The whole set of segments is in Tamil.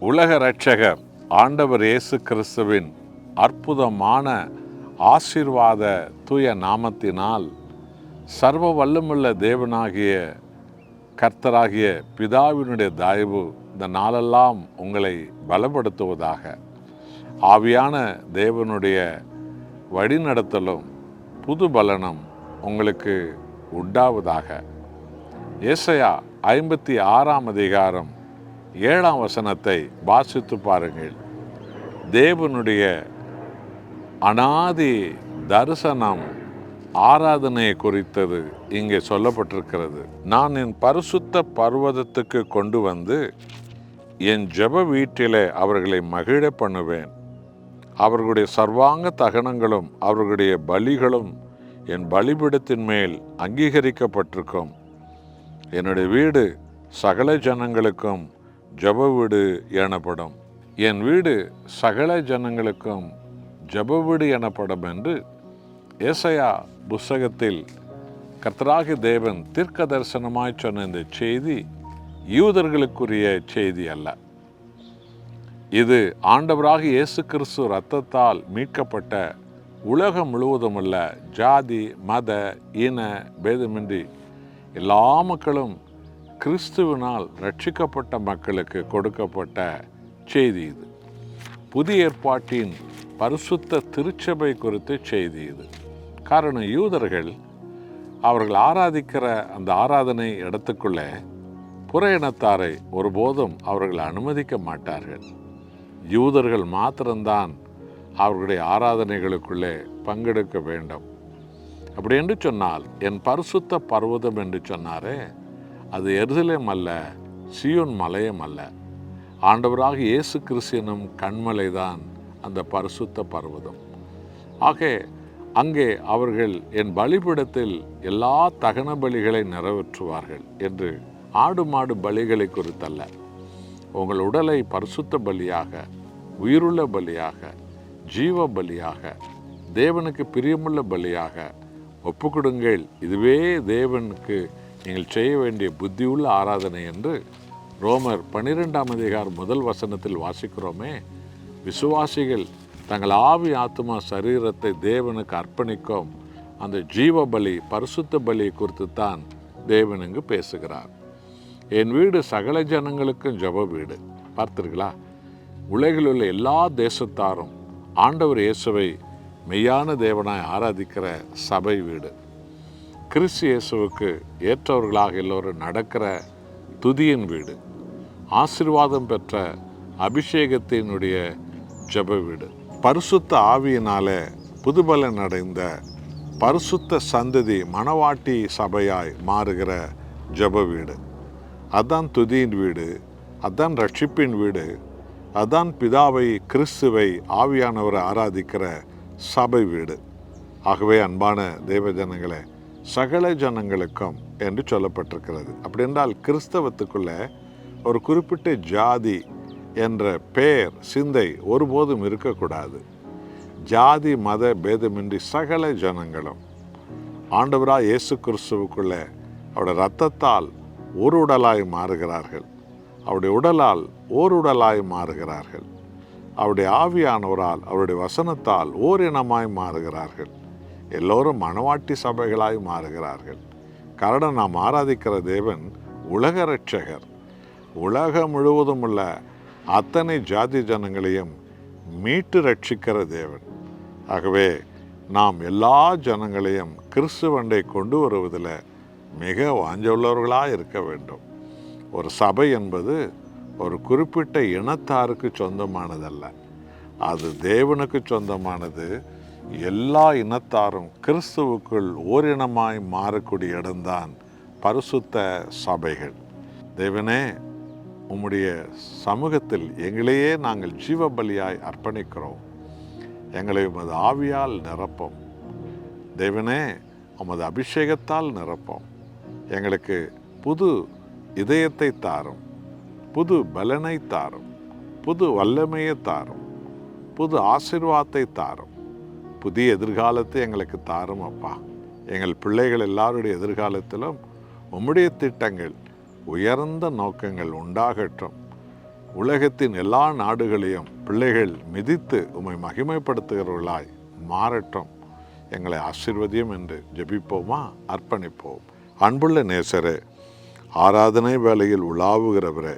உலக இரட்சகர் ஆண்டவர் இயேசு கிறிஸ்துவின் அற்புதமான ஆசீர்வாத தூய நாமத்தினால் சர்வ வல்லமுள்ள தேவனாகிய கர்த்தராகிய பிதாவினுடைய தயவு இந்த நாளெல்லாம் உங்களை பலப்படுத்துவதாக. ஆவியான தேவனுடைய வழிநடத்தலும் புது பலனும் உங்களுக்கு உண்டாவதாக. ஏசாயா 56 அதிகாரம் 7 வாசித்து பாருங்கள். தேவனுடைய அனாதி தரிசனம் ஆராதனை குறித்தது இங்கே சொல்லப்பட்டிருக்கிறது. நான் என் பரிசுத்த பர்வதத்துக்கு கொண்டு வந்து என் ஜெப வீட்டிலே அவர்களை மகிழ பண்ணுவேன். அவர்களுடைய சர்வாங்க தகனங்களும் அவர்களுடைய பலிகளும் என் பலிபீடத்தின் மேல் அங்கீகரிக்கப்பட்டிருக்கும். என்னுடைய வீடு சகல ஜனங்களுக்கும் ஜெப வீடு எனப்படும். என் வீடு சகல ஜனங்களுக்கும் ஜெப வீடு எனப்படும் என்று ஏசாயா புஸ்தகத்தில் கர்த்தராகிய தேவன் தீர்க்க தரிசனமாய் சொன்ன இந்த செய்தி யூதர்களுக்குரிய செய்தி அல்ல. இது ஆண்டவராகிய இயேசு கிறிஸ்து இரத்தத்தால் மீட்கப்பட்ட உலகம் முழுவதுமுள்ள ஜாதி மத இன பேதமின்றி எல்லா மக்களும் கிறிஸ்துவினால் ரட்சிக்கப்பட்ட மக்களுக்கு கொடுக்கப்பட்ட செய்தி இது. புதிய ஏற்பாட்டின் பரிசுத்த திருச்சபை குறித்த செய்தி இது. காரணம், யூதர்கள் அவர்கள் ஆராதிக்கிற அந்த ஆராதனை இடத்துக்குள்ளே புற இனத்தாரை ஒருபோதும் அவர்கள் அனுமதிக்க மாட்டார்கள். யூதர்கள் மாத்திரம்தான் அவர்களுடைய ஆராதனைகளுக்குள்ளே பங்கெடுக்க வேண்டும். அப்படி என்று சொன்னால் என் பரிசுத்த பர்வதம் என்று சொன்னாரே, அது எருசலேம் அல்ல, சீயோன் மலையும் அல்ல. ஆண்டவராக இயேசு கிறிஸ்து கண்மலைதான் அந்த பரிசுத்த பர்வதம். ஆக அங்கே அவர்கள் என் பலிபீடத்தில் எல்லா தகன பலிகளை நிறைவேற்றுவார்கள் என்று ஆடு மாடு பலிகளை குறித்தல்ல, உங்கள் உடலை பரிசுத்த பலியாக, உயிருள்ள பலியாக, ஜீவ பலியாக, தேவனுக்கு பிரியமுள்ள பலியாக ஒப்புக்கொடுங்கள். இதுவே தேவனுக்கு நீங்கள் செய்ய வேண்டிய புத்தியுள்ள ஆராதனை என்று ரோமர் 12 அதிகாரம் 1 வாசிக்கிறோமே. விசுவாசிகள் தங்கள் ஆவி ஆத்மா சரீரத்தை தேவனுக்கு அர்ப்பணிக்கும் அந்த ஜீவ பலி பரிசுத்த பலி குறித்து தான் தேவன் இங்கு பேசுகிறார். என் வீடு சகல ஜனங்களுக்கும் ஜெப வீடு. பார்த்தீர்களா? உலகில் உள்ள எல்லா தேசத்தாரும் ஆண்டவர் இயேசுவை மெய்யான தேவனாய் ஆராதிக்கிற சபை வீடு. கிறிஸ்து இயேசுவுக்கு ஏற்றவர்களாக எல்லோரும் நடக்கிற துதியின் வீடு. ஆசீர்வாதம் பெற்ற அபிஷேகத்தினுடைய ஜெப வீடு. பரிசுத்த ஆவியினாலே புதுபலன் அடைந்த பரிசுத்த சந்ததி மணவாட்டி சபையாய் மாறுகிற ஜெப வீடு. அதான் துதியின் வீடு, அதான் ரட்சிப்பின் வீடு, அதான் பிதாவை கிறிஸ்துவை ஆவியானவரை ஆராதிக்கிற சபை வீடு. ஆகவே அன்பான தேவ ஜனங்களே, சகல ஜனங்களுக்கும் என்று சொல்லப்பட்டிருக்கிறது. அப்படி என்றால் கிறிஸ்தவத்துக்குள்ள ஒரு குறிப்பிட்ட ஜாதி என்ற பெயர் சிந்தை ஒருபோதும் இருக்கக்கூடாது. ஜாதி மத பேதமின்றி சகல ஜனங்களும் ஆண்டவராய் இயேசு கிறிஸ்துவுக்குள்ள அவருடைய இரத்தத்தால் ஒரு உடலாய் மாறுகிறார்கள். அவருடைய உடலால் ஓர் உடலாய் மாறுகிறார்கள். அவருடைய ஆவியானவரால் அவருடைய வசனத்தால் ஓர் இனமாய் மாறுகிறார்கள். எல்லோரும் மணவாட்டி சபைகளாய் மாறுகிறார்கள். காரணம், நாம் ஆராதிக்கிற தேவன் உலக இரட்சகர். உலகம் முழுவதும் உள்ள அத்தனை ஜாதி ஜனங்களையும் மீட்டு ரட்சிக்கிற தேவன். ஆகவே நாம் எல்லா ஜனங்களையும் கிறிஸ்துவண்டை கொண்டு வருவதில் மிக வாஞ்சவுள்ளவர்களாக இருக்க வேண்டும். ஒரு சபை என்பது ஒரு குறிப்பிட்ட இனத்தாருக்கு சொந்தமானதல்ல, அது தேவனுக்கு சொந்தமானது. எல்லா இனத்தாரும் கிறிஸ்துவுக்குள் ஓரினமாய் மாறக்கூடிய இடம்தான் பரிசுத்த சபைகள். தேவனே, உம்முடைய சமூகத்தில் எங்களையே நாங்கள் ஜீவ பலியாய் அர்ப்பணிக்கிறோம். எங்களை உமது ஆவியால் நிரப்போம். தேவனே, உமது அபிஷேகத்தால் நிரப்போம். எங்களுக்கு புது இதயத்தை தாரும், புது பலனை தாரும், புது வல்லமையை தாரும், புது ஆசீர்வாதத்தை தாரும், புதிய எதிர்காலத்தை எங்களுக்கு தாரும் அப்பா. எங்கள் பிள்ளைகள் எல்லாருடைய எதிர்காலத்திலும் உம்முடைய திட்டங்கள், உயர்ந்த நோக்கங்கள் உண்டாகட்டும். உலகத்தின் எல்லா நாடுகளையும் பிள்ளைகள் மிதித்து உம்மை மகிமைப்படுத்துகிறவர்களாய் மாறட்டும். எங்களை ஆசீர்வதியும் என்று ஜெபிப்போமா, அர்ப்பணிப்போம். அன்புள்ள நேசரே, ஆராதனை வேளையில் உலாவுகிறவரே,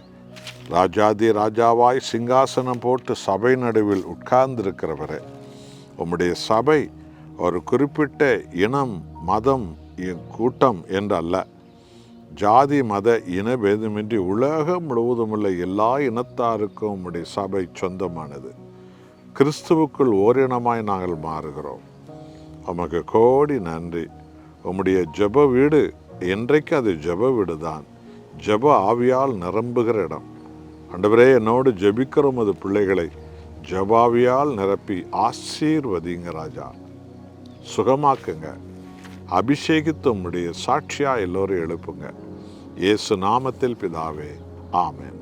ராஜாதி ராஜாவாய் சிங்காசனம் போட்டு சபை நடுவில் உட்கார்ந்திருக்கிறவரே, உம்முடைய சபை ஒரு குறிப்பிட்ட இனம், மதம், கூட்டம் என்றல்ல, ஜாதி மத இன பேதமின்றி உலகம் முழுவதும் உள்ள எல்லா இனத்தாருக்கும் உம்முடைய சபை சொந்தமானது. கிறிஸ்துவுக்குள் ஓரினமாய் நாங்கள் மாறுகிறோம். உமக்கு கோடி நன்றி. உம்முடைய ஜெப வீடு என்றைக்கு அது ஜெப வீடு தான், ஜெப ஆவியால் நிரம்புகிற இடம். ஆண்டவரே, என்னோடு ஜெபிக்கிற உமது பிள்ளைகளை ஜெபாவியால் நிரப்பி ஆசீர்வதிங்க ராஜா. சுகமாக்குங்க, அபிஷேகித்து உம்முடைய சாட்சியா எல்லோரும் எழுப்புங்க. இயேசு நாமத்தில் பிதாவே, ஆமென்.